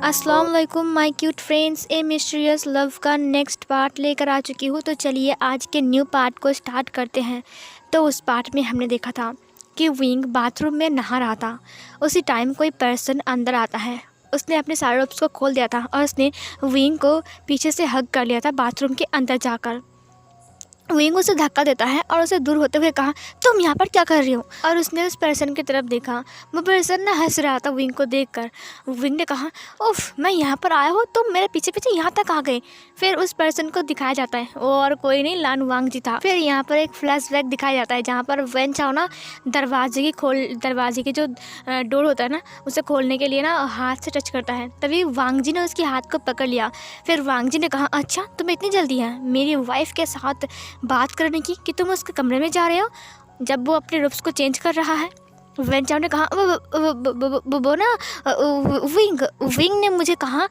अस्सलाम वालेकुम my cute friends. A mysterious love का नेक्स्ट पार्ट लेकर आ चुकी हूँ। तो चलिए आज के न्यू पार्ट को स्टार्ट करते हैं। तो उस पार्ट में हमने देखा था कि विंग बाथरूम में नहा रहा था। उसी टाइम कोई पर्सन अंदर आता है। उसने अपने सारे रूप्स को खोल दिया था और उसने विंग को पीछे से हग कर लिया था बाथरूम के अंदर जाकर। विंग उसे धक्का देता है और उसे दूर होते हुए कहा, तुम यहाँ पर क्या कर रही हो? और उसने उस पर्सन की तरफ देखा। वो पर्सन ना हंस रहा था विंग को देखकर। विंग ने कहा, उफ, मैं यहाँ पर आया हूँ, तुम मेरे पीछे पीछे यहाँ तक आ गए। फिर उस पर्सन को दिखाया जाता है वो और कोई नहीं, लान वांग जी था। फिर यहाँ पर एक फ्लैशबैक दिखाया जाता है जहाँ पर वेन चाओ ना दरवाजे की जो डोर होता है ना, उसे खोलने के लिए ना हाथ से टच करता है। तभी वांग जी ने उसके हाथ को पकड़ लिया। फिर वांग जी ने कहा, अच्छा तुम्हें इतनी जल्दी है मेरी वाइफ के साथ बात करने की कि तुम उसके कमरे में जा रहे हो जब वो अपने रूप्स को चेंज कर रहा है? वेन चाओ ने कहा, वो ना विंग ने मुझे कहा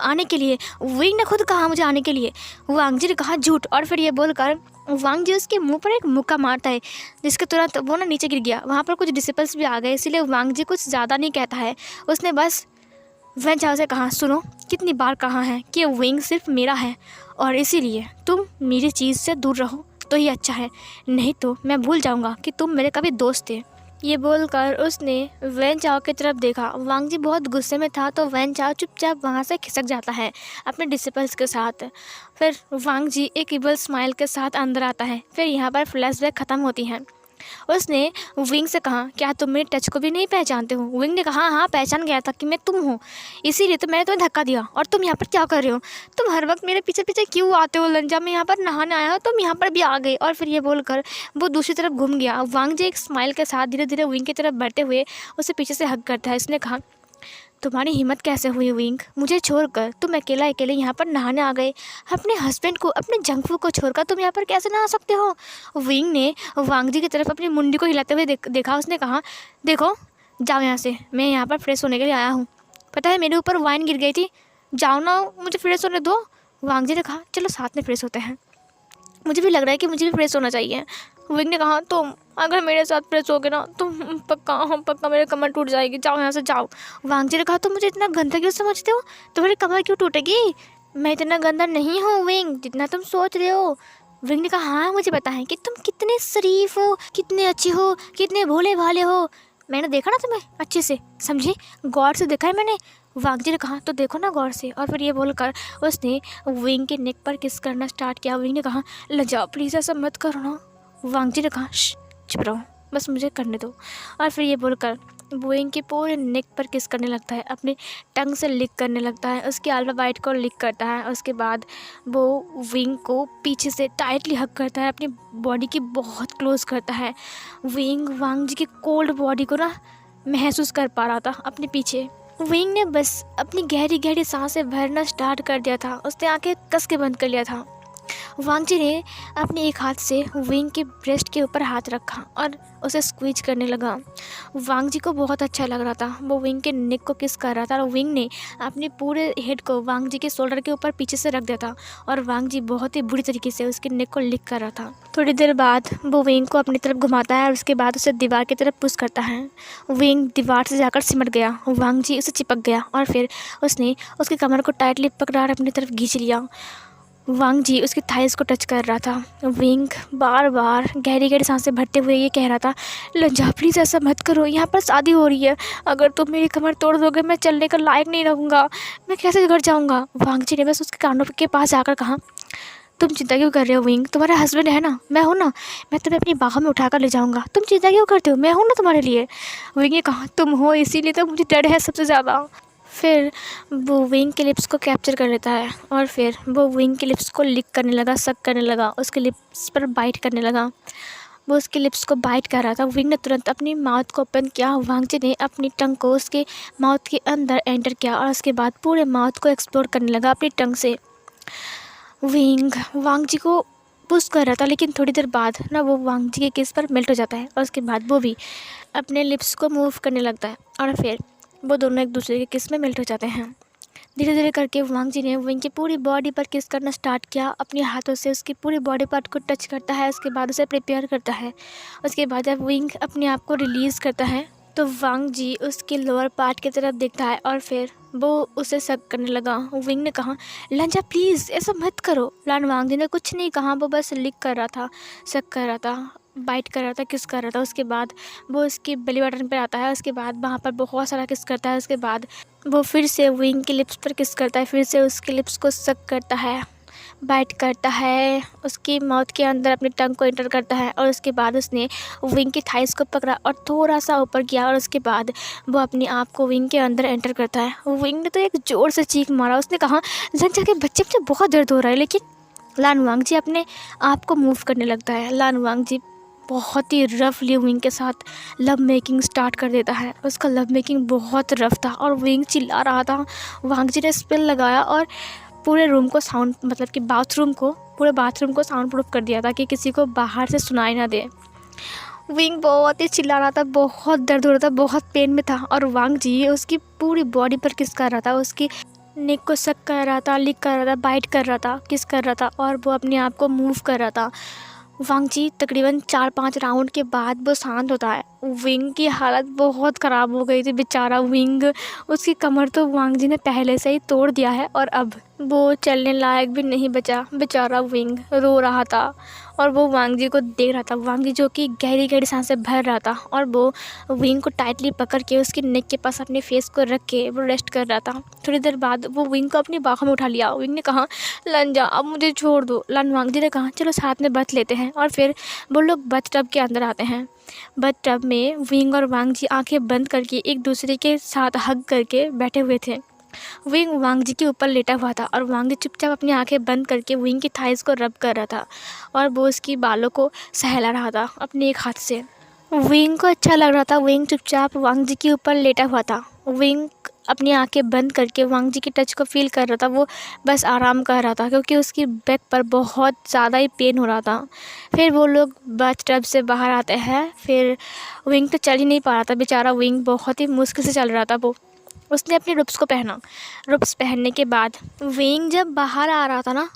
आने के लिए, विंग ने खुद कहा मुझे आने के लिए। वांग जी ने कहा, झूठ। और फिर ये बोलकर वांग जी उसके मुंह पर एक मुक्का मारता है जिसके तुरंत वो ना नीचे गिर गया। वहाँ पर कुछ डिसिपल्स भी आ गए, इसीलिए वांग जी कुछ ज़्यादा नहीं कहता है। उसने बस वेन चाओ से कहा, सुनो, कितनी बार कहा है कि विंग सिर्फ मेरा है और इसीलिए तुम मेरी चीज़ से दूर रहो तो ही अच्छा है, नहीं तो मैं भूल जाऊंगा कि तुम मेरे कभी दोस्त थे। ये बोलकर उसने वेन चाओ की तरफ देखा। वांग जी बहुत गुस्से में था तो वेन चाओ चुपचाप वहाँ से खिसक जाता है अपने डिसिपल्स के साथ। फिर वांग जी एक इवल स्माइल के साथ अंदर आता है। फिर यहाँ पर फ्लैशबैक ख़त्म होती है। उसने विंग से कहा, क्या तुम मेरे टच को भी नहीं पहचानते हो? विंग ने कहा, हाँ पहचान गया था कि मैं तुम हूँ, इसीलिए तो मैंने तुम्हें धक्का दिया। और तुम यहाँ पर क्या कर रहे हो? तुम हर वक्त मेरे पीछे पीछे क्यों आते हो? लंजा मैं यहाँ पर नहाने आया हूँ, तुम यहाँ पर भी आ गए। और फिर ये बोलकर वो दूसरी तरफ घूम गया। वांग जी एक स्माइल के साथ धीरे धीरे विंग की तरफ बढ़ते हुए उसे पीछे से हग करता है। उसने कहा, तुम्हारी हिम्मत कैसे हुई विंग? मुझे छोड़कर तुम अकेला यहाँ पर नहाने आ गए? अपने हस्बैंड को, अपने जंगफू को छोड़कर तुम यहाँ पर कैसे नहा सकते हो? विंग ने वांग जी की तरफ अपनी मुंडी को हिलाते हुए देखा। उसने कहा, देखो, जाओ यहाँ से, मैं यहाँ पर फ्रेश होने के लिए आया हूँ। पता है मेरे ऊपर वाइन गिर गई थी, जाओ ना मुझे फ्रेश होने दो। वांग जी ने कहा, चलो साथ में फ्रेश होते हैं, मुझे भी लग रहा है कि मुझे भी फ्रेश होना चाहिए। विंग ने कहा, तुम अगर मेरे साथ फ्रेश होगे ना तो पक्का मेरे कमर टूट जाएगी, जाओ यहाँ से जाओ। वांग जी ने कहा, तुम मुझे इतना गंदा क्यों समझते हो? तुम्हारी कमर क्यों टूटेगी? मैं इतना गंदा नहीं हूँ विंग जितना तुम सोच रहे हो। विंग ने कहा, हाँ मुझे पता है कि तुम कितने शरीफ हो, कितने अच्छे हो, कितने भोले भाले हो। मैंने देखा ना तुम्हें अच्छे से, समझे, गौर से देखा है मैंने। वांग जी ने कहा, तो देखो ना गौर से। और फिर ये बोलकर उसने विंग के नेक पर किस करना स्टार्ट किया। विंग ने कहा, लजाओ प्लीज़, ऐसा मत करो ना। वांग जी ने कहा, चुप रहो, बस मुझे करने दो। और फिर ये बोलकर विंग के पूरे नेक पर किस करने लगता है, अपनी टंग से लिक करने लगता है, उसके अल्फ़ाबेट को लिक करता है। उसके बाद वो विंग को पीछे से टाइटली हग करता है, अपनी बॉडी की बहुत क्लोज करता है। विंग वांग जी की कोल्ड बॉडी को ना महसूस कर पा रहा था अपने पीछे। विंग ने बस अपनी गहरी गहरी सांसें भरना स्टार्ट कर दिया था। उसने आंखें कस के बंद कर लिया था। वांग जी ने अपने एक हाथ से विंग के ब्रेस्ट के ऊपर हाथ रखा और उसे स्क्वीज करने लगा। वांग जी को बहुत अच्छा लग रहा था, वो विंग के नेक को किस कर रहा था और विंग ने अपने पूरे हेड को वांग जी के शोल्डर के ऊपर पीछे से रख दिया था और वांग जी बहुत ही बुरी तरीके से उसके नेक को लिक कर रहा था। थोड़ी देर बाद वो विंग को अपनी तरफ घुमाता है और उसके बाद उसे दीवार की तरफ पुश करता है। विंग दीवार से जाकर सिमट गया, वांग जी उसे चिपक गया और फिर उसने उसकी कमर को टाइटली पकड़ा अपनी तरफ खींच लिया। वांग जी उसकी थाइस को टच कर रहा था। विंग बार बार गहरी गहरी सांसें भरते हुए ये कह रहा था, लंजा प्लीज़ ऐसा मत करो, यहाँ पर शादी हो रही है, अगर तुम मेरी कमर तोड़ दोगे मैं चलने का लायक नहीं रहूँगा, मैं कैसे घर जाऊँगा? वांग जी ने बस उसके कानों के पास जाकर कहा, तुम चिंता क्यों कर रहे हो विंग, तुम्हारा हस्बैंड है ना, मैं हूँ ना, मैं तुम्हें अपनी बाहों में उठाकर ले जाऊँगा, तुम चिंता क्यों करते हो, मैं हूँ ना तुम्हारे लिए। विंग ने कहा, तुम हो इसीलिए तो मुझे डर है सबसे ज़्यादा। फिर वो विंग के लिप्स को कैप्चर कर लेता है और फिर वो विंग के लिप्स को लिक करने लगा, सक करने लगा, उसके लिप्स पर बाइट करने लगा। वो उसके लिप्स को बाइट कर रहा था। विंग ने तुरंत अपनी माउथ को ओपन किया। वांग जी ने अपनी टंग को उसके माउथ के अंदर एंटर किया और उसके बाद पूरे माउथ को एक्सप्लोर करने लगा अपनी टंग से। विंग वांग जी को पुश कर रहा था, लेकिन थोड़ी देर बाद ना वो वांग जी के किस पर मेल्ट हो जाता है और उसके बाद वो भी अपने लिप्स को मूव करने लगता है और फिर वो दोनों एक दूसरे के किस में मेल्ट हो जाते हैं। धीरे धीरे करके वांग जी ने विंग की पूरी बॉडी पर किस करना स्टार्ट किया। अपने हाथों से उसकी पूरी बॉडी पार्ट को टच करता है, उसके बाद उसे प्रिपेयर करता है। उसके बाद जब विंग अपने आप को रिलीज़ करता है तो वांग जी उसके लोअर पार्ट की तरफ देखता है और फिर वो उसे शक करने लगा। विंग ने कहा, लंजा प्लीज़ ऐसा मत करो। लान वांग जी ने कुछ नहीं कहा, वो बस लिख कर रहा था, शक कर रहा था, बाइट कर रहा था, किस कर रहा था। उसके बाद वो उसकी बेली बटन पर आता है, उसके बाद वहाँ पर बहुत सारा किस करता है। उसके बाद वो फिर से विंग के लिप्स पर किस करता है, फिर से उसके लिप्स को शक करता है, बाइट करता है, उसकी माउथ के अंदर अपनी टंग को एंटर करता है। और उसके बाद उसने विंग की थाइस को पकड़ा और थोड़ा सा ऊपर किया, और उसके बाद वो अपने आप को विंग के अंदर एंटर करता है। विंग ने तो एक ज़ोर से चीख मारा। उसने कहा, लंजा के बच्चे, मुझे बहुत दर्द हो रहा है। लेकिन लान वांग जी अपने आप को मूव करने लगता है। लान वांग जी बहुत ही रफली विंग के साथ लव मेकिंग स्टार्ट कर देता है। उसका लव मेकिंग बहुत रफ था और विंग चिल्ला रहा था। वांग जी ने स्पेल लगाया और पूरे रूम को साउंड, मतलब कि पूरे बाथरूम को साउंड प्रूफ कर दिया था कि किसी को बाहर से सुनाई ना दे। विंग बहुत ही चिल्ला रहा था, बहुत दर्द हो रहा था, बहुत पेन में था। और वांग जी उसकी पूरी बॉडी पर किस कर रहा था, उसकी नेक को सक कर रहा था, लिक कर रहा था, बाइट कर रहा था, किस कर रहा था, और वो अपने आप को मूव कर रहा था। वांग जी तकरीबन 4-5 राउंड के बाद वो शांत होता है। विंग की हालत बहुत ख़राब हो गई थी, बेचारा विंग। उसकी कमर तो वांग जी ने पहले से ही तोड़ दिया है और अब वो चलने लायक भी नहीं बचा। बेचारा विंग रो रहा था और वो वांग जी को देख रहा था। वांग जी जो कि गहरी गहरी सांसें भर रहा था और वो विंग को टाइटली पकड़ के उसके नेक के पास अपने फेस को रख के वो रेस्ट कर रहा था। थोड़ी देर बाद वो विंग को अपनी बाहों में उठा लिया। विंग ने कहा, लंजा अब मुझे छोड़ दो। लन वांग जी ने कहा, चलो साथ में बच लेते हैं। और फिर वो लोग बथ टब के अंदर आते हैं। बथ टब में विंग और वांग जी आंखें बंद करके एक दूसरे के साथ हग करके बैठे हुए थे। विंग वांग जी के ऊपर लेटा हुआ था और वांग जी चुपचाप अपनी आंखें बंद करके विंग की थाइस को रब कर रहा था और वो उसकी बालों को सहला रहा था अपने एक हाथ से। विंग को अच्छा लग रहा था। विंग चुपचाप वांग जी के ऊपर लेटा हुआ था। विंग अपनी आंखें बंद करके वांग जी की टच को फील कर रहा था। वो बस आराम कर रहा था क्योंकि उसकी बैक पर बहुत ज़्यादा ही पेन हो रहा था। फिर वो लोग बाथ टब से बाहर आते हैं। फिर विंग तो चल ही नहीं पा रहा था, बेचारा विंग बहुत ही मुश्किल से चल रहा था। वो उसने अपने रुप्स को पहना। रुप्स पहनने के बाद विंग जब बाहर आ रहा था ना,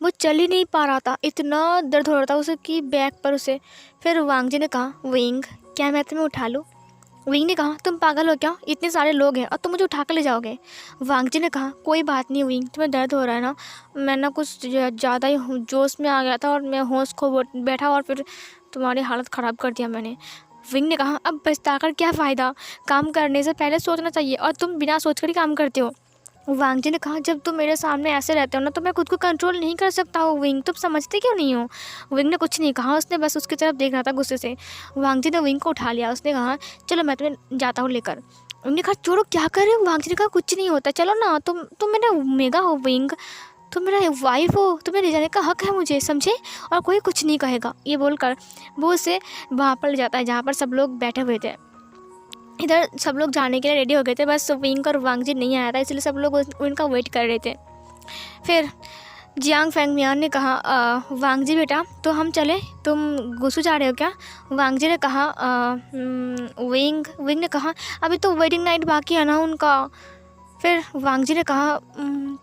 वो चल ही नहीं पा रहा था, इतना दर्द हो रहा था उसकी बैक पर उसे। फिर वांग जी ने कहा, विंग क्या मैं तुम्हें उठा लूँ? विंग ने कहा, तुम पागल हो क्या? इतने सारे लोग हैं और तुम मुझे उठा कर ले जाओगे? वांग जी ने कहा, कोई बात नहीं विंग, तुम्हें दर्द हो रहा है ना, मैं ना कुछ ज़्यादा ही जोश में आ गया था और मैं होश खो बैठा और फिर तुम्हारी हालत ख़राब कर दिया मैंने। विंग ने कहा, अब पछताकर क्या फ़ायदा, काम करने से पहले सोचना चाहिए और तुम बिना सोच कर ही काम करते हो। वांग जी ने कहा, जब तुम मेरे सामने ऐसे रहते हो ना तो मैं खुद को कंट्रोल नहीं कर सकता हूँ विंग, तुम समझते क्यों नहीं हो? विंग ने कुछ नहीं कहा, उसने बस उसकी तरफ देख रहा था गुस्से से। वांग जी ने विंग को उठा लिया। उसने कहा, चलो मैं तुम्हें जाता हूँ लेकर। उन्होंने कहा, छोड़ो क्या कर रहे हो? वांग जी ने कहा, कुछ नहीं होता, चलो ना, तुम मेरा मेगा हो विंग, तुम मेरा वाइफ हो, तुम्हें ले जाने का हक है मुझे, समझे? और कोई कुछ नहीं कहेगा। ये बोलकर वो उसे वहाँ पर ले जाता है जहाँ पर सब लोग बैठे हुए थे। इधर सब लोग जाने के लिए रेडी हो गए थे, बस विंग और वांग जी नहीं आया था, इसलिए सब लोग उनका वेट कर रहे थे। फिर जियांग फेंगमियान ने कहा, वांग जी बेटा तो हम चले, तुम गुसू जा रहे हो क्या? वांग जी ने कहा, विंग ने कहा, अभी तो वेडिंग नाइट बाकी है ना उनका। फिर वांग जी ने कहा,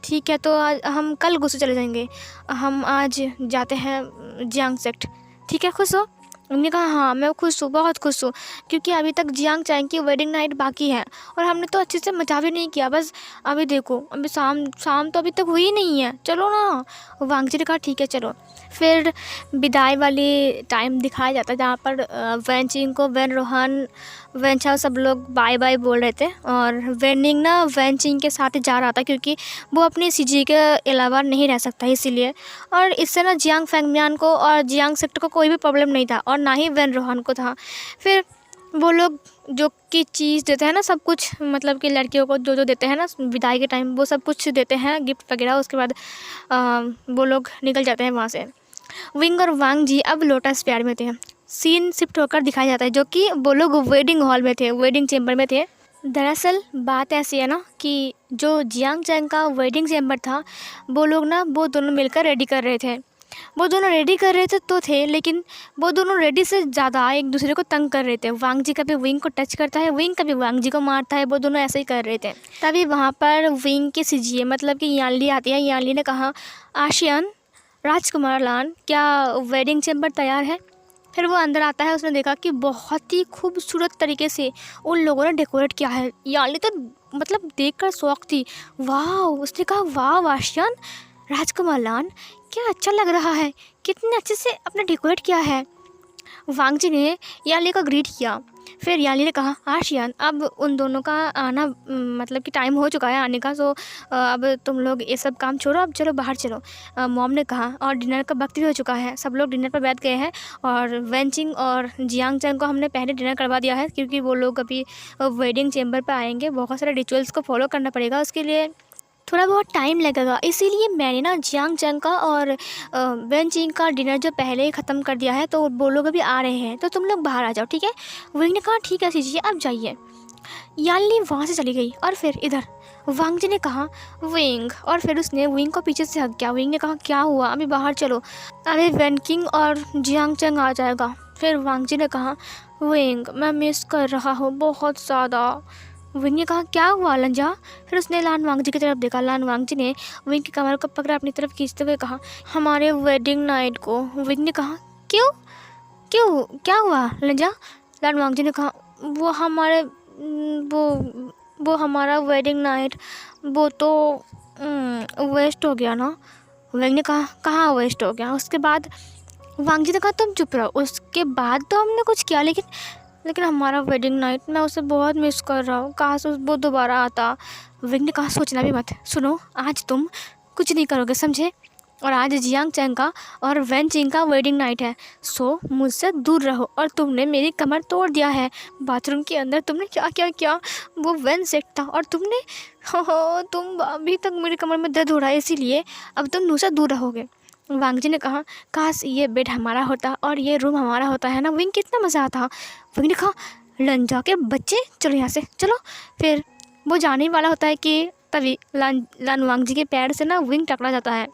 ठीक है, तो आज हम कल गुसू चले जाएंगे, हम आज जाते हैं जियांग सेक्ट, ठीक है, खुश हो? उन्होंने कहा, हाँ मैं खुश हूँ, बहुत खुश हूँ, क्योंकि अभी तक जियांग चांग की वेडिंग नाइट बाकी है और हमने तो अच्छे से मजा भी नहीं किया। बस अभी देखो, अभी शाम तो अभी तक हुई नहीं है, चलो ना। वांग जी ने कहा, ठीक है चलो। फिर विदाई वाली टाइम दिखाया जाता है जहाँ पर वैन चिंग को वैन रोहन, वैन चाओ सब लोग बाय बाय बोल रहे थे और वैन निंग ना वैन चिंग के साथ ही जा रहा था क्योंकि वो अपनी सीजी के अलावा नहीं रह सकता इसीलिए। और इससे ना जियांग फेंगमियान को और जियांग सेक्टर को कोई भी प्रॉब्लम नहीं था और ना ही वैन रोहन को था। फिर वो लोग जो कि चीज़ देते हैं ना, सब कुछ, मतलब कि लड़कियों को जो जो देते हैं ना विदाई के टाइम, वो सब कुछ देते हैं, गिफ्ट वगैरह। उसके बाद वो लोग निकल जाते हैं वहाँ से। विंग और वांग जी अब लोटस फेयर में थे। सीन शिफ्ट होकर दिखाया जाता है जो कि वो लोग वेडिंग हॉल में थे, वेडिंग चेम्बर में थे। दरअसल बात ऐसी है ना कि जो जियांग चैंग का वेडिंग चेम्बर था, वो लोग ना वो दोनों मिलकर रेडी कर रहे थे। वो दोनों रेडी कर रहे थे लेकिन वो दोनों रेडी से ज़्यादा एक दूसरे को तंग कर रहे थे। वांग जी कभी विंग को टच करता है, विंग कभी वांग जी को मारता है, वो दोनों ऐसे ही कर रहे थे। तभी वहाँ पर विंग की सीजीए मतलब कि यानली आती है। यानली ने कहा, आशियन राजकुमार लान, क्या वेडिंग चेम्बर तैयार है? फिर वो अंदर आता है, उसने देखा कि बहुत ही खूबसूरत तरीके से उन लोगों ने डेकोरेट किया है। याली तो मतलब देखकर शौक थी। वाह! उसने कहा, वाह आशियान, राजकुमार लान, क्या अच्छा लग रहा है, कितने अच्छे से अपना डेकोरेट किया है। वांग जी ने याली को ग्रीट किया। फिर याली ने कहा, आशियान, अब उन दोनों का आना मतलब कि टाइम हो चुका है आने का, सो अब तुम लोग ये सब काम छोड़ो, अब चलो बाहर चलो। मॉम ने कहा, और डिनर का वक्त भी हो चुका है, सब लोग डिनर पर बैठ गए हैं और वेंचिंग और जियांग चंग को हमने पहले डिनर करवा दिया है, क्योंकि वो लोग अभी वेडिंग चेम्बर पर आएंगे, बहुत सारे रिचुअल्स को फॉलो करना पड़ेगा, उसके लिए थोड़ा बहुत टाइम लगेगा, इसीलिए मैंने ना जियांग चंग का और वेन चिंग का डिनर जो पहले ही ख़त्म कर दिया है, तो वो लोग अभी आ रहे हैं, तो तुम लोग बाहर आ जाओ, ठीक है। विंग ने कहा, ठीक है सीजिए, अब जाइए। याली वहाँ से चली गई और फिर इधर वांग जी ने कहा, विंग, और फिर उसने विंग को पीछे से हक किया। विंग ने कहा, क्या हुआ, अभी बाहर चलो, अभी वेन किंग और जियांग चंग आ जाएगा। फिर वांग जी ने कहा, विंग, मैं मिस कर रहा हूँ बहुत ज़्यादा। विंग ने कहा, क्या हुआ लंजा। फिर उसने लान वांग जी की तरफ देखा। लान वांग जी ने विंग की कमर को पकड़ा, अपनी तरफ खींचते हुए कहा, हमारे वेडिंग नाइट को। विंग ने कहा, क्यों क्यों, क्या हुआ लंजा। लान वांग जी ने कहा, वो हमारे वो हमारा वेडिंग नाइट वो तो वेस्ट हो गया ना। विंग ने कहा, कहाँ वेस्ट हो गया। उसके बाद वांग जी ने कहा, तुम चुप रहो, उसके बाद तो हमने कुछ किया, लेकिन हमारा वेडिंग नाइट, मैं उसे बहुत मिस कर रहा हूँ, काश वो दोबारा आता। विंग ने कहा, सोचना भी मत, सुनो, आज तुम कुछ नहीं करोगे, समझे, और आज जियांग चैंग का और वेन चिंग का वेडिंग नाइट है, सो मुझसे दूर रहो। और तुमने मेरी कमर तोड़ दिया है बाथरूम के अंदर, तुमने क्या क्या किया, वो वेन सेट था और तुमने हो तुम अभी तक मेरी कमर में दर्द हो रहा है, इसीलिए अब तुम मुझसे दूर रहोगे। वांग जी ने कहा, काश ये बेड हमारा होता और ये रूम हमारा होता, है ना विंग, कितना मज़ा आता। विंग ने कहा, लंजा के बच्चे, चलो यहाँ से चलो। फिर वो जाने ही वाला होता है कि तभी लान वांग जी के पैर से ना विंग टकरा जाता है।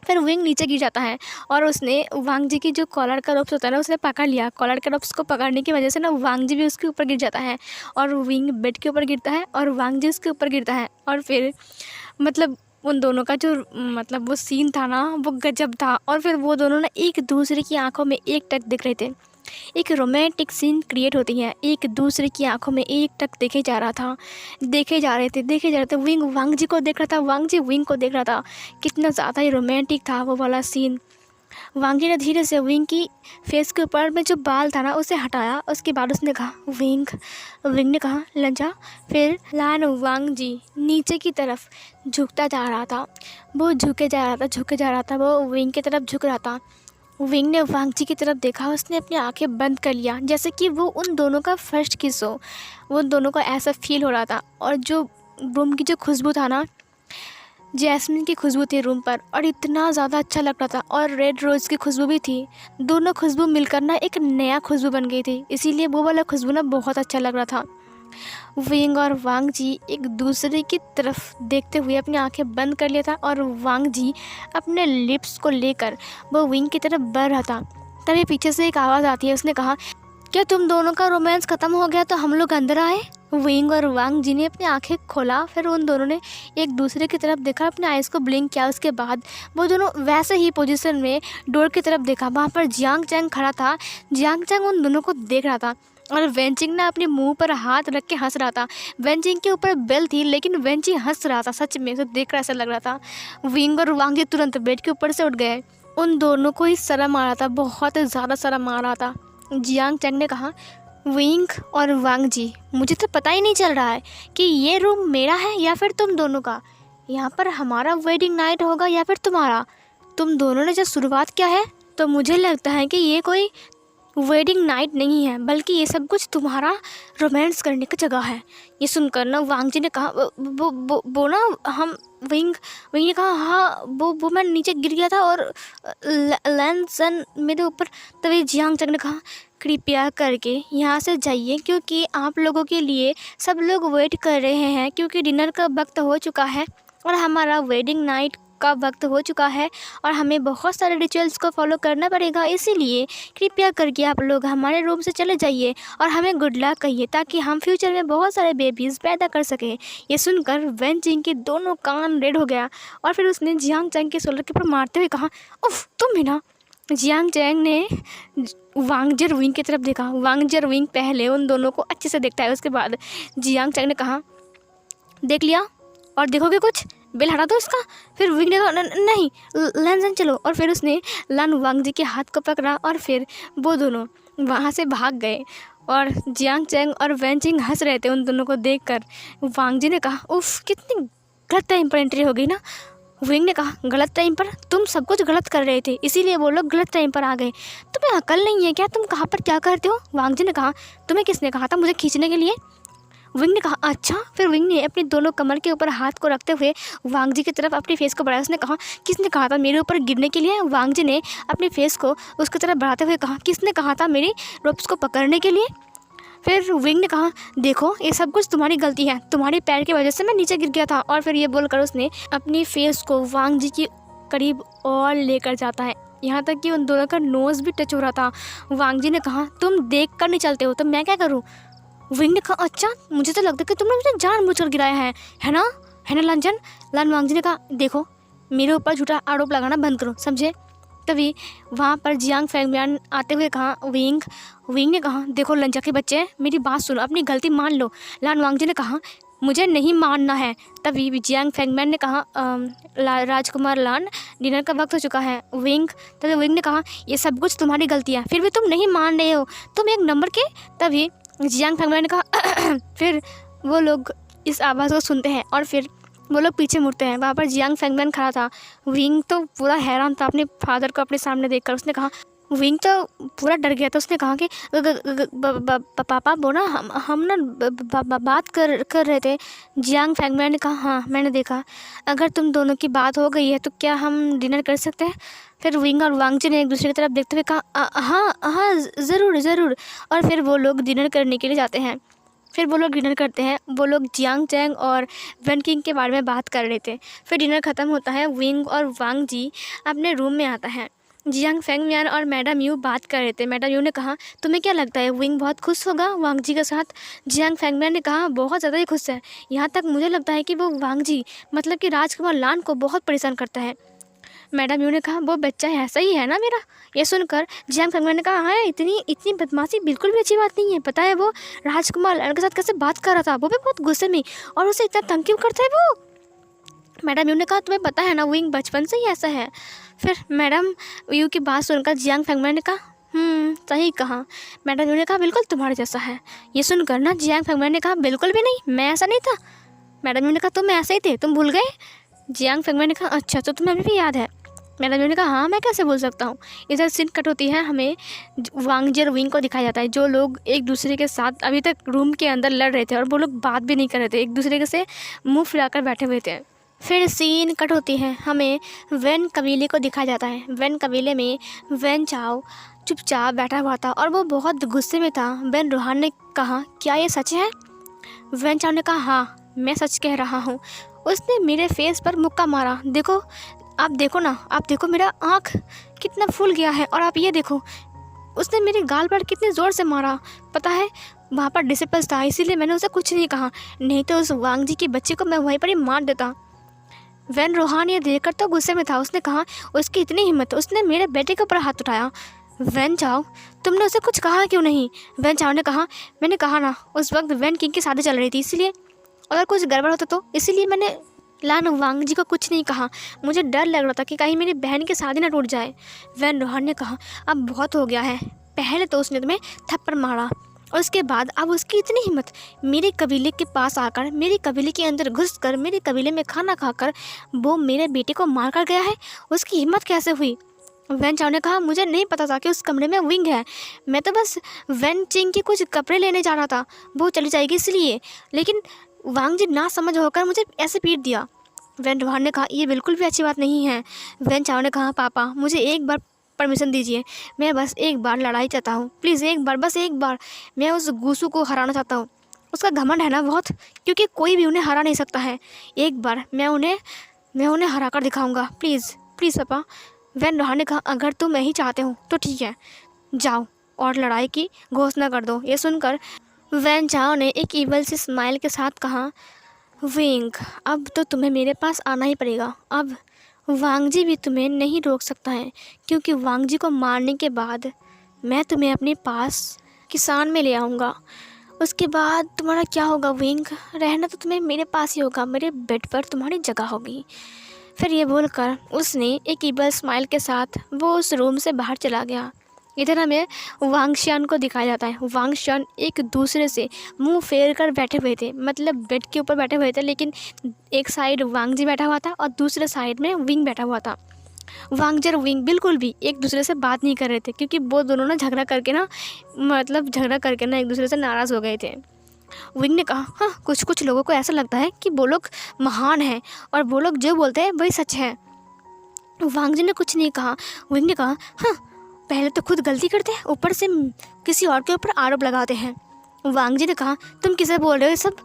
फिर विंग नीचे गिर जाता है और उसने वांग जी की जो कॉलर का रोप्स होता है ना, उसने पकड़ लिया। कॉलर के रोप्स को पकड़ने की वजह से ना वांग जी भी उसके ऊपर गिर जाता है और विंग बेड के ऊपर गिरता है और वांग जी उसके ऊपर गिरता है। और फिर मतलब उन दोनों का जो मतलब वो सीन था ना, वो गजब था। और फिर वो दोनों ना एक दूसरे की आंखों में एक टक दिख रहे थे, एक रोमांटिक सीन क्रिएट होती है, एक दूसरे की आंखों में एक टक देखे जा रहा था, देखे जा रहे थे। विंग वांग जी को देख रहा था, वांग जी विंग को देख रहा था, कितना ज़्यादा ही रोमांटिक था वो वाला सीन। वांग जी ने धीरे से विंग की फेस के ऊपर में जो बाल था ना उसे हटाया। उसके बाद उसने कहा, विंग। विंग ने कहा, लंजा। फिर लान वांग जी नीचे की तरफ झुकता जा रहा था, वो झुके जा रहा था, वो विंग की तरफ झुक रहा था। विंग ने वांग जी की तरफ देखा, उसने अपनी आंखें बंद कर लिया, जैसे कि वो उन दोनों का फर्स्ट किस हो। वो उन दोनों को ऐसा फील हो रहा था। और जो रूम की जो खुशबू था ना, जैस्मिन की खुशबू थी रूम पर, और इतना ज़्यादा अच्छा लग रहा था। और रेड रोज़ की खुशबू भी थी। दोनों खुशबू मिलकर ना एक नया खुशबू बन गई थी, इसीलिए वो वाला खुशबू ना बहुत अच्छा लग रहा था। विंग और वांग जी एक दूसरे की तरफ देखते हुए अपनी आंखें बंद कर लिया था और वांग जी अपने लिप्स को लेकर वो विंग की तरफ बढ़ रहा था। तभी पीछे से एक आवाज़ आती है। उसने कहा, क्या तुम दोनों का रोमांस ख़त्म हो गया तो हम लोग अंदर आए। विंग और वांग जी ने अपनी आंखें खोला, फिर उन दोनों ने एक दूसरे की तरफ देखा, अपने आइज़ को ब्लिंक किया। उसके बाद वो दोनों वैसे ही पोजीशन में डोर की तरफ देखा। वहाँ पर जियांग चैंग खड़ा था। जियांग चैंग उन दोनों को देख रहा था और वेंचिंग ने अपने मुंह पर हाथ रख के हंस रहा था। वेंचिंग के ऊपर बेल थी, लेकिन वेंची हंस रहा था, सच में उसे देख कर ऐसा लग रहा था। विंग और वांग जी तुरंत बेड के ऊपर से उठ गए। उन दोनों को ही शर्म आ रहा था, बहुत ज़्यादा शर्म आ रहा था। जियांग चैंग ने कहा, विंग और वांग जी, मुझे तो पता ही नहीं चल रहा है कि ये रूम मेरा है या फिर तुम दोनों का। यहाँ पर हमारा वेडिंग नाइट होगा या फिर तुम्हारा। तुम दोनों ने जब शुरुआत किया है तो मुझे लगता है कि ये कोई वेडिंग नाइट नहीं है, बल्कि ये सब कुछ तुम्हारा रोमांस करने की जगह है। ये सुनकर ना वांग जी ने कहा, वो ना हम विंग ने कहा, हाँ वो मैं नीचे गिर गया था और लैंसन मेरे ऊपर। तभी जियांग चंग ने कहा, कृपया करके यहाँ से जाइए, क्योंकि आप लोगों के लिए सब लोग वेट कर रहे हैं, क्योंकि डिनर का वक्त हो चुका है और हमारा वेडिंग नाइट का वक्त हो चुका है और हमें बहुत सारे रिचुअल्स को फॉलो करना पड़ेगा। इसीलिए कृपया करके आप लोग हमारे रूम से चले जाइए और हमें गुड लक कहिए, ताकि हम फ्यूचर में बहुत सारे बेबीज़ पैदा कर सकें। ये सुनकर वेन चिंग के दोनों कान रेड हो गया और फिर उसने जियांग चंग के शोल्डर के ऊपर मारते हुए कहा, उफ, तुम भी ना। जियांग चैंग ने वांग जी और विंग की तरफ देखा। वांग जी और विंग पहले उन दोनों को अच्छे से देखता है, उसके बाद जियांग चैंग ने कहा, देख लिया और देखोगे कुछ, बिल हटा दो इसका। फिर विंग ने कहा, नहीं लान चलो। और फिर उसने लान वांग जी के हाथ को पकड़ा और फिर वो दोनों वहाँ से भाग गए। और जियांग चैंग और वैन चिंग हंस रहे थे उन दोनों को देखकर। वांग जी ने कहा, उफ कितनी गलत टाइम पर एंट्री हो गई ना। विंग ने कहा, गलत टाइम पर? तुम सब कुछ गलत कर रहे थे इसीलिए वो लोग गलत टाइम पर आ गए। तुम्हें अकल नहीं है क्या? तुम कहाँ पर क्या करते हो? वांग जी ने कहा, तुम्हें किसने कहा था मुझे खींचने के लिए? विंग ने कहा, अच्छा। फिर विंग ने अपनी दोनों कमर के ऊपर हाथ को रखते हुए वांग जी की तरफ अपनी फेस को बढ़ाया। उसने कहा, किसने कहा था मेरे ऊपर गिरने के लिए? वांग जी ने अपनी फेस को उसकी तरफ बढ़ाते हुए कहा, किसने कहा था मेरी रोप्स को पकड़ने के लिए? फिर विंग ने कहा, देखो ये सब कुछ तुम्हारी गलती है, तुम्हारे पैर की वजह से मैं नीचे गिर गया था। और फिर ये बोलकर उसने अपनी फेस को वांग जी के करीब और लेकर जाता है, यहाँ तक कि उन दोनों का नोज़ भी टच हो रहा था। वांग जी ने कहा, तुम देख कर नहीं चलते हो तो मैं क्या करूँ? विंग ने कहा, अच्छा मुझे तो लगता है कि तुमने मुझे जानबूझकर गिराया है ना लांजन? लान वांग जी ने कहा, देखो मेरे ऊपर झूठा आरोप लगाना बंद करो, समझे? तभी वहाँ पर जियांग फैंगमियान आते हुए कहा, विंग ने कहा, देखो लंचा के बच्चे मेरी बात सुनो, अपनी गलती मान लो। लान वांग जी ने कहा, मुझे नहीं मानना है। तभी जियांग फैंगमियान ने कहा, राजकुमार लान डिनर का वक्त हो चुका है। तभी विंग ने कहा, ये सब कुछ तुम्हारी गलती है, फिर भी तुम नहीं मान रहे हो, तुम एक नंबर के। तभी जियांग फैंगमियान ने कहा फिर वो लोग इस आवाज़ को सुनते हैं और फिर वो लोग पीछे मुड़ते हैं। वहाँ पर जियांग फैंगमियान खड़ा था। विंग तो पूरा हैरान था अपने फादर को अपने सामने देखकर। उसने कहा, विंग तो पूरा डर गया था। उसने कहा कि पापा वो ना हम ना बात कर रहे थे। जियांग फैंगमियान ने कहा, हाँ मैंने देखा, अगर तुम दोनों की बात हो गई है तो क्या हम डिनर कर सकते हैं? फिर विंग और वांग जी ने एक दूसरे की तरफ देखते हुए कहा, हाँ ज़रूर। और फिर वो लोग डिनर करने के लिए जाते हैं। फिर वो लोग डिनर करते हैं। वो लोग जियांग चैंग और वन किंग के बारे में बात कर रहे थे। फिर डिनर ख़त्म होता है। विंग और वांग जी अपने रूम में आता है। जियांग फैंगमियान और मैडम यू बात कर रहे थे। मैडम यू ने कहा, तुम्हें क्या लगता है विंग बहुत खुश होगा वांग जी के साथ? जियांग फैंगमियान ने कहा, बहुत ज़्यादा ही खुश है, यहाँ तक मुझे लगता है कि वो वांग जी मतलब कि राजकुमार लान को बहुत परेशान करता है। मैडम यू ने कहा, वो बच्चा ऐसा ही है ना मेरा। ये सुनकर जियांग फैंगमियान ने कहा, हाँ इतनी बदमाशी बिल्कुल भी अच्छी बात नहीं है। पता है वो राजकुमार लान के साथ कैसे बात कर रहा था, वो भी बहुत गुस्से में, और उसे इतना तंग क्यों करता है वो? मैडम यू ने कहा, तुम्हें पता है ना विंग बचपन से ही ऐसा है। फिर मैडम यू की बात सुनकर जियांग फैंगमियान ने कहा, सही कहा। मैडम यू ने कहा, बिल्कुल तुम्हारे जैसा है। ये सुनकर ना जियांग फैंगमियान ने कहा, बिल्कुल भी नहीं, मैं ऐसा नहीं था। मैडम यू ने कहा, तुम ऐसे ही थे, तुम भूल गए? जियांग फैंगमियान ने कहा, अच्छा तो तुम्हें अभी भी याद है? मैडम यू ने कहा, हाँ मैं कैसे भूल सकता हूँ। इधर सीन कट होती है, हमें वांग जी और विंग को दिखाया जाता है, जो लोग एक दूसरे के साथ अभी तक रूम के अंदर लड़ रहे थे और वो लोग बात भी नहीं कर रहे थे, एक दूसरे के से मुँह फुलाकर बैठे हुए थे। फिर सीन कट होती है, हमें वैन कबीले को दिखाया जाता है। वैन कबीले में वैन चाओ चुपचाप बैठा हुआ था और वो बहुत गुस्से में था। वैन रोहान ने कहा, क्या ये सच है? वैन चाओ ने कहा, हाँ मैं सच कह रहा हूँ। उसने मेरे फेस पर मुक्का मारा, देखो आप देखो मेरा आँख कितना फूल गया है, और आप ये देखो उसने मेरे गाल पर कितने ज़ोर से मारा। पता है वहाँ पर डिसिपल्स था इसीलिए मैंने उसे कुछ नहीं कहा, नहीं तो उस वांग जी के बच्चे को मैं वहीं पर ही मार देता। वैन रोहान ये देखकर तो गुस्से में था। उसने कहा, उसकी इतनी हिम्मत, उसने मेरे बेटे के ऊपर हाथ उठाया। वैन चाओ तुमने उसे कुछ कहा क्यों नहीं? वैन चाओ ने कहा, मैंने कहा ना उस वक्त वैन किंग की शादी चल रही थी इसलिए, अगर कुछ गड़बड़ होता तो इसीलिए मैंने लान वांग जी को कुछ नहीं कहा। मुझे डर लग रहा था कि कहीं मेरी बहन की शादी ना टूट जाए। वैन रोहान ने कहा, अब बहुत हो गया है, पहले तो उसने तुम्हें थप्पड़ मारा और उसके बाद अब उसकी इतनी हिम्मत मेरे कबीले के पास आकर, मेरे कबीले के अंदर घुसकर, मेरे कबीले में खाना खाकर वो मेरे बेटे को मार कर गया है। उसकी हिम्मत कैसे हुई? वैन चाओ ने कहा, मुझे नहीं पता था कि उस कमरे में विंग है, मैं तो बस वैन चिंग के कुछ कपड़े लेने जा रहा था, वो चली जाएगी इसलिए, लेकिन वांग जी ना समझ होकर मुझे ऐसे पीट दिया। वैन रोहान ने कहा, ये बिल्कुल भी अच्छी बात नहीं है। वैन चाओ ने कहा, पापा मुझे एक बार परमिशन दीजिए, मैं बस एक बार लड़ाई चाहता हूँ, प्लीज़ एक बार, बस एक बार। मैं उस गूसू को हराना चाहता हूँ, उसका घमंड है ना बहुत, क्योंकि कोई भी उन्हें हरा नहीं सकता है। एक बार मैं उन्हें हरा कर दिखाऊँगा, प्लीज़ पापा। वैन रोहान ने कहा, अगर तुम यही चाहते हो तो ठीक है, जाओ और लड़ाई की घोषणा कर दो। ये सुनकर वैन चाओ ने एक ईवल सी स्माइल के साथ कहा, विंग अब तो तुम्हें मेरे पास आना ही पड़ेगा। अब वांग जी भी तुम्हें नहीं रोक सकता है, क्योंकि वांग जी को मारने के बाद मैं तुम्हें अपने पास किसान में ले आऊँगा। उसके बाद तुम्हारा क्या होगा विंग, रहना तो तुम्हें मेरे पास ही होगा, मेरे बेड पर तुम्हारी जगह होगी। फिर ये बोलकर उसने एक ईबल स्माइल के साथ वो उस रूम से बाहर चला गया। इधर हमें वांग शियान को दिखाया जाता है। वांग शियान एक दूसरे से मुंह फेर कर बैठे हुए थे, मतलब बेड के ऊपर बैठे हुए थे, लेकिन एक साइड वांग जी बैठा हुआ था और दूसरे साइड में विंग बैठा हुआ था। वांग जी और विंग बिल्कुल भी एक दूसरे से बात नहीं कर रहे थे, क्योंकि वो दोनों ना झगड़ा करके ना एक दूसरे से नाराज़ हो गए थे। विंग ने कहा, हाँ, कुछ कुछ लोगों को ऐसा लगता है कि वो लोग महान हैं और वो लोग जो बोलते हैं वही सच है। वांग जी ने कुछ नहीं कहा। विंग ने कहा, हाँ, पहले तो खुद गलती करते हैं, ऊपर से किसी और के ऊपर आरोप लगाते हैं। वांग जी ने कहा, तुम किसे बोल रहे हो ये सब?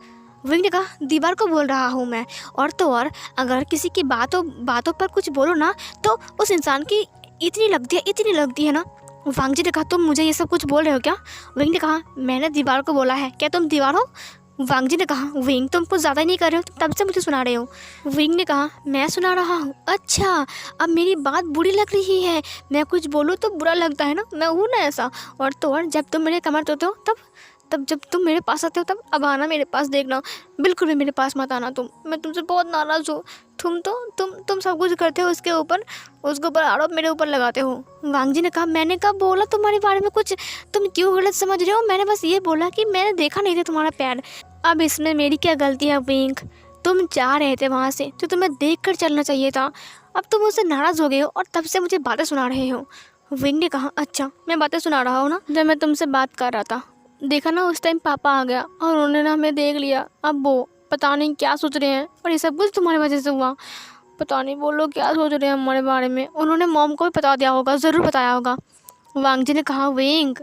विंग ने कहा, दीवार को बोल रहा हूँ मैं। और तो और अगर किसी की बातों पर कुछ बोलो ना तो उस इंसान की इतनी लगती है ना। वांग जी ने कहा, तुम मुझे ये सब कुछ बोल रहे हो क्या? विंग ने कहा, मैंने दीवार को बोला है, क्या तुम दीवार हो? वांग जी ने कहा, विंग तुम कुछ ज़्यादा नहीं कर रहे हो, तुम तब से मुझे सुना रहे हो। विंग ने कहा, मैं सुना रहा हूँ? अच्छा, अब मेरी बात बुरी लग रही है, मैं कुछ बोलूँ तो बुरा लगता है ना, मैं हूँ ना ऐसा। और तो और जब तुम मेरे कमर तोड़ते हो तब जब तुम मेरे पास आते हो तब अब आना मेरे पास, देखना बिल्कुल भी मेरे पास मत आना तुम, मैं तुमसे बहुत नाराज़ हूँ। तुम सब कुछ करते हो उसके ऊपर आरोप मेरे ऊपर लगाते हो। वांग जी ने कहा, मैंने कब बोला तुम्हारे बारे में कुछ, तुम क्यों गलत समझ रहे हो? मैंने बस ये बोला कि मैंने देखा नहीं था तुम्हारा पैर। अब इसमें मेरी क्या गलती है विंग? तुम जा रहे थे वहाँ से तो तुम्हें देख कर चलना चाहिए था। अब तुम मुझसे नाराज़ हो गए हो और तब से मुझे बातें सुना रहे हो। विंग ने कहा, अच्छा, मैं बातें सुना रहा हूँ ना? जब मैं तुमसे बात कर रहा था, देखा ना, उस टाइम पापा आ गया और उन्होंने ना हमें देख लिया। अब वो पता नहीं क्या सोच रहे हैं और ये सब कुछ तुम्हारी वजह से हुआ। पता नहीं वो लोग क्या सोच रहे हैं हमारे बारे में। उन्होंने मॉम को भी बता दिया होगा, ज़रूर बताया होगा। वांग जी ने कहा, विंग,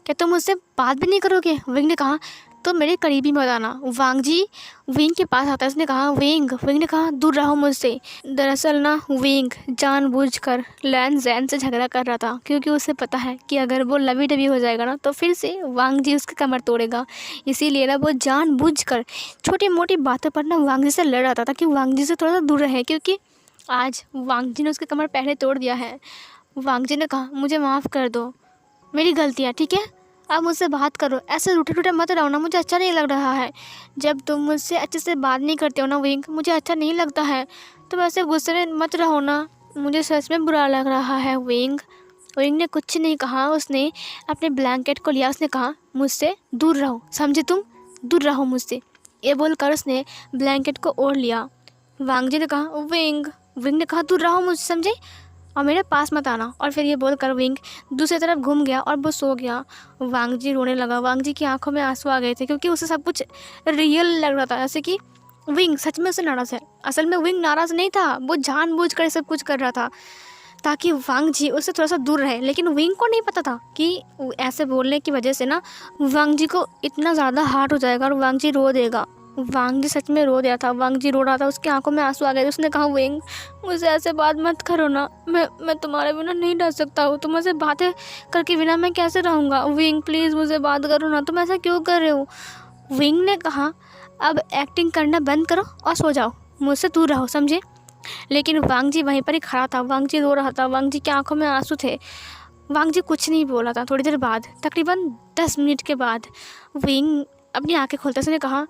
क्या तुम मुझसे बात भी नहीं करोगे? विंग ने कहा, तो मेरे करीबी मत आना। वांग जी विंग के पास आता है, उसने कहा, विंग ने कहा, दूर रहो मुझसे। दरअसल ना विंग जानबूझकर लैन जैन से झगड़ा कर रहा था, क्योंकि उसे पता है कि अगर वो लवी डबी हो जाएगा ना तो फिर से वांग जी उसकी कमर तोड़ेगा। इसीलिए ना वो जानबूझकर छोटी मोटी बातों पर ना वांग जी से लड़ रहा था कि वांग जी से थोड़ा सा दूर रहे, क्योंकि आज वांग जी ने उसकी कमर पहले तोड़ दिया है। वांग जी ने कहा, मुझे माफ़ कर दो, मेरी गलती है, ठीक है? आप मुझसे बात करो, ऐसे रूठे मत रहो ना, मुझे अच्छा नहीं लग रहा है। जब तुम मुझसे अच्छे से बात नहीं करते हो ना विंग, मुझे अच्छा नहीं लगता है। तुम ऐसे गुस्से में मत रहो ना, मुझे सच में बुरा लग रहा है विंग। विंग ने कुछ नहीं कहा, उसने अपने ब्लैंकेट को लिया, उसने कहा, मुझसे दूर रहो, समझे तुम, दूर रहो मुझसे। ये बोलकर उसने ब्लैंकेट को ओढ़ लिया। वांग जी ने कहा, विंग ने कहा, दूर रहो मुझसे, समझे, और मेरे पास मत आना। और फिर ये बोलकर विंग दूसरी तरफ घूम गया और वो सो गया। वांग जी रोने लगा। वांग जी की आंखों में आंसू आ गए थे, क्योंकि उसे सब कुछ रियल लग रहा था, जैसे कि विंग सच में उससे नाराज़ है। असल में विंग नाराज़ नहीं था, वो जानबूझकर सब कुछ कर रहा था ताकि वांग जी उससे थोड़ा सा दूर रहे। लेकिन विंग को नहीं पता था कि ऐसे बोलने की वजह से ना वांग जी को इतना ज़्यादा हार्ट हो जाएगा और वांग जी रो देगा। वांग जी सच में रो दिया था, वांग जी रो रहा था, उसकी आंखों में आंसू आ गए। उसने कहा, विंग, मुझे ऐसे बात मत करो ना, मैं तुम्हारे बिना नहीं रह सकता हूँ, तुमसे बातें करके बिना मैं कैसे रहूँगा? विंग प्लीज़ मुझसे बात करो ना, तुम ऐसा क्यों कर रहे हो? विंग ने कहा, अब एक्टिंग करना बंद करो और सो जाओ, मुझसे दूर रहो, समझे? लेकिन वांग जी वहीं पर ही खड़ा था, वांग जी रो रहा था, वांग जी की आंखों में आंसू थे। वांग जी कुछ नहीं बोला था। थोड़ी देर बाद, तकरीबन 10 मिनट के बाद, विंग अपनी आंखें खोलते उसने कहा,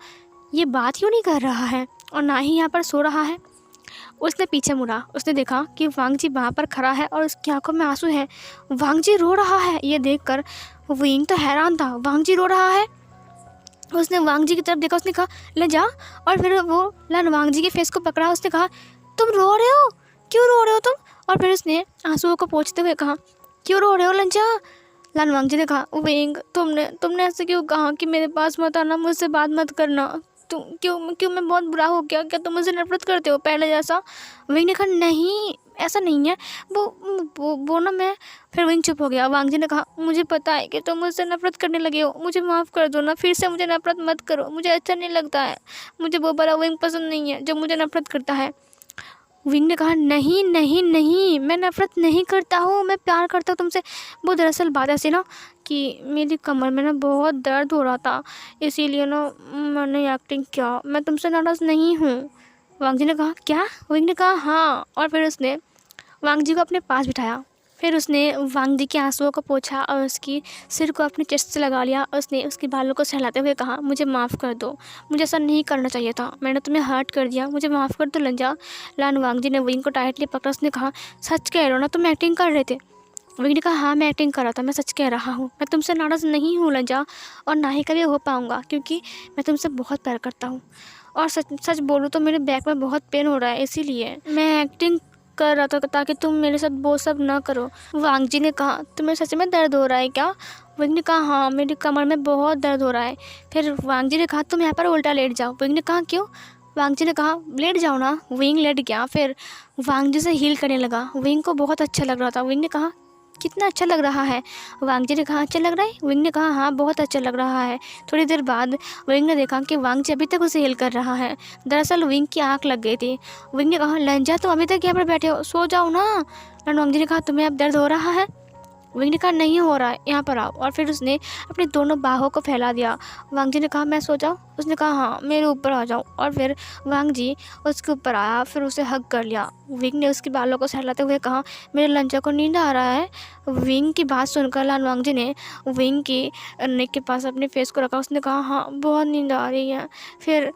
ये बात क्यों नहीं कर रहा है और ना ही यहाँ पर सो रहा है? उसने पीछे मुड़ा, उसने देखा कि वांग जी वहाँ पर खड़ा है और उसकी आंखों में आंसू हैं। वांग जी रो रहा है। ये देखकर विंग तो हैरान था, वांग जी रो रहा है। उसने वांग जी की तरफ देखा, उसने कहा, ले जा। और फिर वो लन वांग जी के फेस को पकड़ा, उसने कहा, तुम रो रहे हो, क्यों रो रहे हो तुम? और फिर उसने आंसुओं को पोंछते हुए कहा, क्यों रो रहे हो लंजा? लन वांग जी ने कहा, विंग, तुमने ऐसे क्यों कहा कि मेरे पास मत आना, मुझसे बात मत करना? तुम क्यों मैं बहुत बुरा हो गया? क्या तुम मुझसे नफरत करते हो पहले जैसा? विंग ने कहा, नहीं, ऐसा नहीं है, वो ना मैं। फिर विंग चुप हो गया। वांग जी ने कहा, मुझे पता है कि तुम मुझसे नफरत करने लगे हो, मुझे माफ़ कर दो ना, फिर से मुझे नफरत मत करो, मुझे अच्छा नहीं लगता है, मुझे वो बड़ा विंग पसंद नहीं है जो मुझे नफरत करता है। विंग ने कहा, नहीं नहीं नहीं, मैं नफ़रत नहीं करता हूँ, मैं प्यार करता हूँ तुमसे। वो दरअसल बात ऐसी ना कि मेरी कमर में ना बहुत दर्द हो रहा था, इसीलिए ना मैंने एक्टिंग किया, मैं तुमसे नाराज़ नहीं हूँ। वांग जी ने कहा क्या? विंग ने कहा हाँ। और फिर उसने वांग जी को अपने पास बिठाया। फिर उसने वांग जी के आंसुओं को पोंछा और उसकी सिर को अपने चेस्ट से लगा लिया और उसने उसके बालों को सहलाते हुए कहा मुझे माफ़ कर दो, मुझे ऐसा नहीं करना चाहिए था, मैंने तुम्हें हर्ट कर दिया, मुझे माफ़ कर दो लंजा। लान वांग जी ने विंग को टाइटली पकड़ा। उसने कहा सच कह रहे हो ना, तुम एक्टिंग कर रहे थे? विंग ने कहा हाँ मैं एक्टिंग कर रहा था, मैं सच कह रहा हूँ, मैं तुमसे नाराज़ नहीं हूँ लंजा, और ना ही कभी हो पाऊँगा, क्योंकि मैं तुमसे बहुत प्यार करता हूँ। और सच सच बोलूँ तो मेरे बैक में बहुत पेन हो रहा है, इसीलिए मैं एक्टिंग कर रहा था ताकि तुम मेरे साथ वो सब ना करो। वांग जी ने कहा तुम्हें सच में दर्द हो रहा है क्या? विंग ने कहा हाँ मेरी कमर में बहुत दर्द हो रहा है। फिर वांग जी ने कहा तुम यहाँ पर उल्टा लेट जाओ। विंग ने कहा क्यों? वांग जी ने कहा लेट जाओ ना। विंग लेट गया। फिर वांग जी से हील करने लगा। विंग को बहुत अच्छा लग रहा था। विंग ने कहा कितना अच्छा लग रहा है? वांग जी ने कहा अच्छा लग रहा है? विंग ने कहा हाँ बहुत अच्छा लग रहा है। थोड़ी देर बाद विंग ने देखा कि वांग जी अभी तक उसे हिल कर रहा है। दरअसल विंग की आंख लग गई थी। विंग ने कहा लंजा तुम अभी तक यहाँ पर बैठे हो, सो जाओ ना। वांग जी ने कहा तुम्हें अब दर्द हो रहा है? विंग ने कहा नहीं हो रहा है, यहाँ पर आओ। और फिर उसने अपनी दोनों बाहों को फैला दिया। वांग जी ने कहा मैं सो जाऊँ? उसने कहा हाँ मेरे ऊपर आ जाओ। और फिर वांग जी उसके ऊपर आया, फिर उसे हग कर लिया। विंग ने उसके बालों को सहलाते हुए कहा मेरे लंजा को नींद आ रहा है। विंग की बात सुनकर लान वांग जी ने विंग की नेक के पास अपने फेस को रखा। उसने कहा हाँ बहुत नींद आ रही है। फिर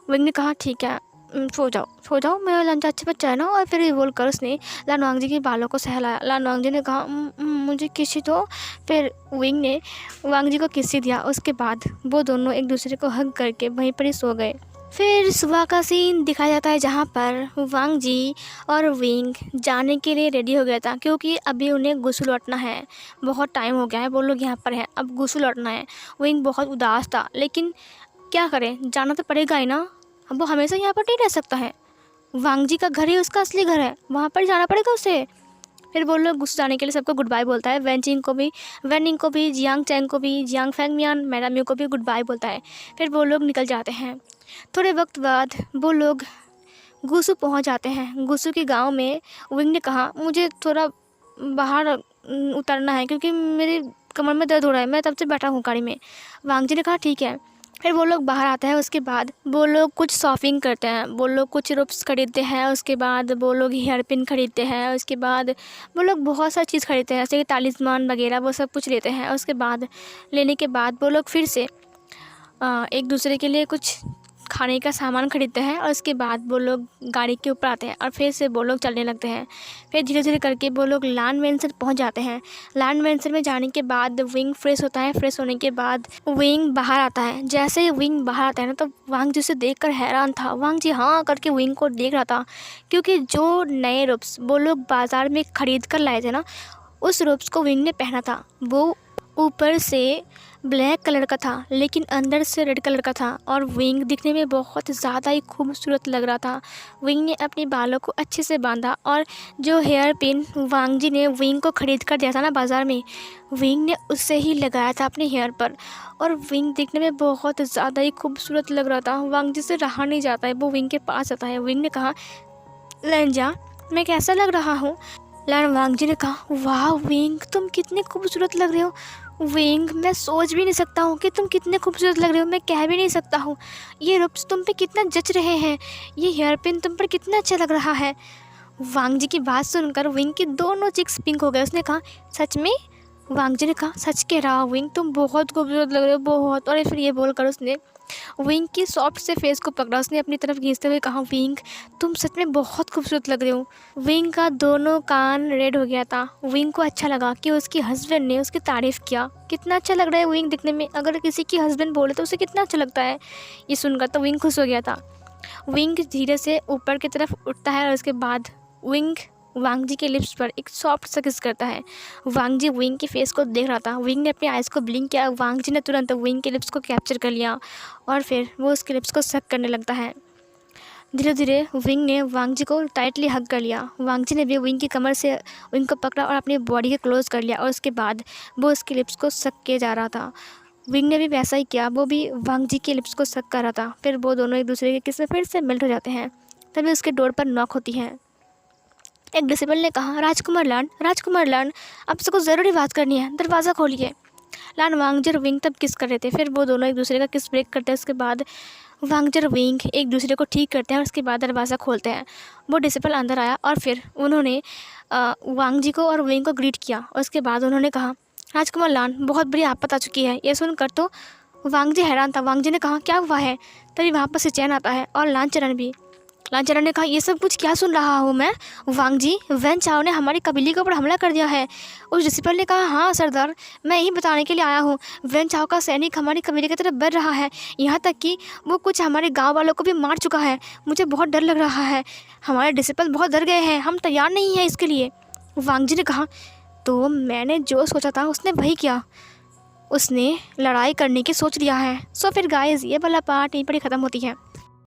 विंग ने कहा ठीक है सो जाओ मेरा लंचा अच्छा बच्चा है ना। और फिर ये बोलकर उसने लान वांग जी के बालों को सहलाया। लान वांग जी ने कहा मुझे किसी दो। फिर विंग ने वांग जी को किसी दिया। उसके बाद वो दोनों एक दूसरे को हग करके वहीं पर ही सो गए। फिर सुबह का सीन दिखाया जाता है जहाँ पर वांग जी और विंग जाने के लिए रेडी हो गया था, क्योंकि अभी उन्हें गुस्सू लौटना है। बहुत टाइम हो गया है, वो लोग यहाँ पर हैं, अब गुस्सू लौटना है। विंग बहुत उदास था, लेकिन क्या करें, जाना तो पड़ेगा ही ना। अब वो हमेशा यहाँ पर नहीं रह सकता है। वांग जी का घर ही उसका असली घर है, वहाँ पर जाना पड़ेगा उसे। फिर वो लोग गुस्से जाने के लिए सबको गुड बाय बोलता है। वेनचिंग को भी, वेनिंग को भी, जियांग चैंग को भी, जियांग फैंगमियान मैडम यू को भी गुड बाय बोलता है। फिर वो लोग निकल जाते हैं। थोड़े वक्त बाद वो लोग गुसू पहुँच जाते हैं। गुसू के गाँव में विंग ने कहा मुझे थोड़ा बाहर उतरना है, क्योंकि मेरी कमर में दर्द हो रहा है, मैं तब से बैठा हूँ गाड़ी में। वांग जी ने कहा ठीक है। फिर वो लोग बाहर आते हैं। उसके बाद वो लोग कुछ शॉपिंग करते हैं। वो लोग कुछ रूप्स खरीदते हैं। उसके बाद वो लोग हेयर पिन खरीदते हैं। उसके बाद वो लोग बहुत सारी चीज़ खरीदते हैं, जैसे कि तालिस्मान वगैरह, वो सब कुछ लेते हैं। उसके बाद लेने के बाद वो लोग फिर से एक दूसरे के लिए कुछ खाने का सामान खरीदते हैं। और उसके बाद वो लोग गाड़ी के ऊपर आते हैं और फिर से वो लोग चलने लगते हैं। फिर धीरे धीरे करके वो लोग लैंड मेंशन पहुंच जाते हैं। लैंड मेंशन में जाने के बाद विंग फ्रेश होता है। फ्रेश होने के बाद विंग बाहर आता है। जैसे ही विंग बाहर आता है ना, तो वांग जी उसे देख कर हैरान था। वांग जी हाँ करके विंग को देख रहा था, क्योंकि जो नए रूप्स वो लोग बाज़ार में ख़रीद कर लाए थे ना, उस रूप्स को विंग ने पहना था। वो ऊपर से ब्लैक कलर का था, लेकिन अंदर से रेड कलर का था, और विंग दिखने में बहुत ज़्यादा ही खूबसूरत लग रहा था। विंग ने अपने बालों को अच्छे से बांधा, और जो हेयर पिन वांग जी ने विंग को ख़रीद कर दिया था ना बाज़ार में, विंग ने उससे ही लगाया था अपने हेयर पर। और विंग दिखने में बहुत ज़्यादा ही खूबसूरत लग रहा था। वांग जी से रहा नहीं जाता है, वो विंग के पास आता है। विंग ने कहा लंजा मैं कैसा लग रहा हूँ? वांग जी ने कहा वाह विंग तुम कितने खूबसूरत लग रहे हो। विंग मैं सोच भी नहीं सकता हूँ कि तुम कितने खूबसूरत लग रहे हो, मैं कह भी नहीं सकता हूँ। ये रूप्स तुम पे कितना जच रहे हैं, ये हेयर पिन तुम पर कितना अच्छा लग रहा है। वांग जी की बात सुनकर विंग की दोनों चिक्स पिंक हो गए। उसने कहा सच में? वांग जी ने कहा सच कह रहा विंग, तुम बहुत खूबसूरत लग रहे हो, बहुत। और फिर ये बोलकर उसने विंग की सॉफ्ट से फेस को पकड़ा। उसने अपनी तरफ खींचते हुए कहा विंग तुम सच में बहुत खूबसूरत लग रहे हो। विंग का दोनों कान रेड हो गया था। विंग को अच्छा लगा कि उसके हस्बैंड ने उसकी तारीफ़ किया। कितना अच्छा लग रहा है विंग दिखने में, अगर किसी की हस्बैंड बोले तो उसे कितना अच्छा लगता है। ये सुनकर तो विंग खुश हो गया था। विंग धीरे से ऊपर की तरफ उठता है, और उसके बाद विंग वांग जी के लिप्स पर एक सॉफ्ट सा किस करता है। वांग जी विंग के फेस को देख रहा था। विंग ने अपने आइज़ को ब्लिंक किया। वांग जी ने तुरंत विंग के लिप्स को कैप्चर कर लिया, और फिर वो उसके लिप्स को सक करने लगता है। धीरे धीरे विंग ने वांग जी को टाइटली हग कर लिया। वांग जी ने भी विंग की कमर से विंग को पकड़ा और अपनी बॉडी के क्लोज कर लिया, और उसके बाद वो उसके लिप्स को सक किए जा रहा था। विंग ने भी वैसा ही किया, वो भी वांग जी के लिप्स को सक कर रहा था। फिर वो दोनों एक दूसरे के किस में फिर से मेल्ट हो जाते हैं। तभी उसके डोर पर नॉक होती है। एक डिसेबल ने कहा राजकुमार लान आपसे कुछ ज़रूरी बात करनी है, दरवाज़ा खोलिए। लान वांग जी और विंग तब किस कर रहे थे। फिर वो दोनों एक दूसरे का किस ब्रेक करते हैं। उसके बाद वांगजी और विंग एक दूसरे को ठीक करते हैं और उसके बाद दरवाज़ा खोलते हैं। वो डिसिपल अंदर आया और फिर उन्होंने वांगजी को और विंग को ग्रीट किया। और उसके बाद उन्होंने कहा, राजकुमार लान, बहुत बड़ी आफत आ चुकी है। ये सुनकर तो वांगजी हैरान था। वांगजी ने कहा, क्या हुआ है? तभी वहाँ पर से चैन आता है और लांचरण भी। लांचरण ने कहा, ये सब कुछ क्या सुन रहा हूँ मैं? वांगजी, वैन चाओ ने हमारी कबीले के ऊपर हमला कर दिया है। उस डिसिपल ने कहा, हाँ सरदार, मैं यही बताने के लिए आया हूँ। वैन चाओ का सैनिक हमारी कबीले की तरफ बढ़ रहा है, यहाँ तक कि वो कुछ हमारे गांव वालों को भी मार चुका है। मुझे बहुत डर लग रहा है। हमारे डिसिपल बहुत डर गए हैं, हम तैयार नहीं हैं इसके लिए। वांगजी ने कहा, तो मैंने जो सोचा था उसने वही किया, उसने लड़ाई करने की सोच लिया है। सो फिर गाइस, ये वाला पार्ट यहीं पर ही ख़त्म होती है।